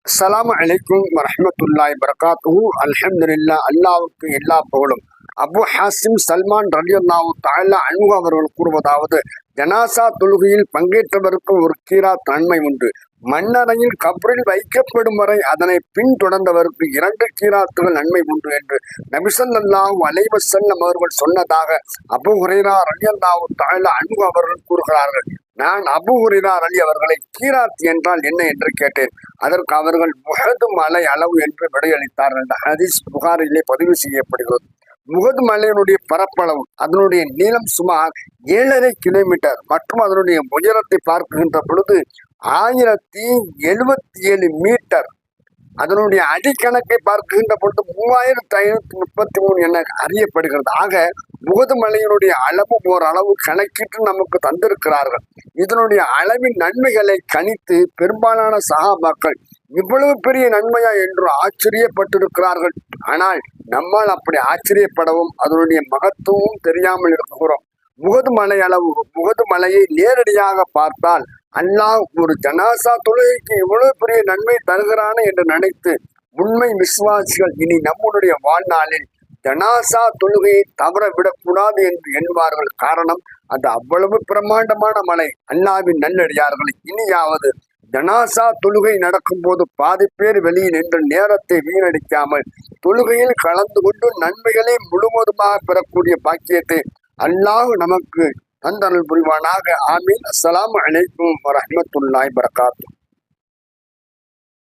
அஸ்ஸலாமு அலைக்கும் வரஹ்மத்துல்லாஹி வரகாத்துஹு. அல்ஹம்துலில்லாஹ். அல்லாஹ்வுக்கு எல்லா புகழும். அபு ஹாசிம் சல்மான் ரலியல்லாஹு தஆலா அன்ஹு அவர்கள் கூறுவதாவது, ஜனாசா தொழுகையில் பங்கேற்றவருக்கு ஒரு கீராத் நன்மை உண்டு. மண்ணறையில் கப்ரில் வைக்கப்படும் வரை அதனை பின்தொடர்ந்தவருக்கு 2 கீராத்துகள் நன்மை உண்டு என்று நபி ஸல்லல்லாஹு அலைஹி வஸல்லம் அவர்கள் சொன்னதாக அபூ ஹுரைரா ரலியல்லாஹு தஆலா அன்ஹு அவர்கள் கூறுகிறார்கள். நான் அபூ ஹுரைரா அலி அவர்களை கீராத் என்றால் என்ன என்று கேட்டேன். அதற்கு அவர்கள் முஹது மலை அளவு என்று விடையளித்தார்கள். இந்த ஹதீஸ் புகாரிலே பதிவு செய்யப்படுகிறது. முகது மலையினுடைய பரப்பளவு, அதனுடைய நீளம் சுமார் 7.5 கிலோமீட்டர் மற்றும் அதனுடைய உயரத்தை பார்க்கின்ற பொழுது 1077 மீட்டர். அதனுடைய அடிக்கணக்கை பார்க்கின்ற பொழுது 3533 என அறியப்படுகிறது. ஆக முகது மலையினுடைய அளவு ஓரளவு கணக்கிட்டு நமக்கு தந்திருக்கிறார்கள். இதனுடைய அளவின் நன்மைகளை கணித்து பெரும்பாலான சஹாபாக்கள் இவ்வளவு பெரிய நன்மையா என்று ஆச்சரியப்பட்டிருக்கிறார்கள். ஆனால் நம்மால் அப்படி ஆச்சரியப்படவும் அதனுடைய மகத்துவமும் தெரியாமல் இருக்கிறோம். முகது மலை அளவு, முகது மலையை நேரடியாக பார்த்தால் அல்லாஹ் ஒரு ஜனாசா தொழுகைக்கு இவ்வளவு பெரிய நன்மை தருகிறான என்று நினைத்து உண்மை விசுவாசிகள் இனி நம்முடைய வாழ்நாளில் ஜனாசா தொழுகையை தவற விடக்கூடாது என்று எண்ணுவார்கள். காரணம், அது அவ்வளவு பிரம்மாண்டமான மலை. அல்லாஹ்வின் நல்லடியார்களை, இனியாவது ஜனாசா தொழுகை நடக்கும் போது பாதி பேர் வெளியில் நின்று நேரத்தை வீணடிக்காமல் தொழுகையில் கலந்து கொண்டு நன்மைகளை முழுவதுமாக பெறக்கூடிய பாக்கியத்தை அல்லாஹ் நமக்கு தந்தருள் புரிவானாக. ஆமீன். அஸ்ஸலாமு அலைக்கும் வரஹ்மத்துல்லாஹி வரகாத்துஹு.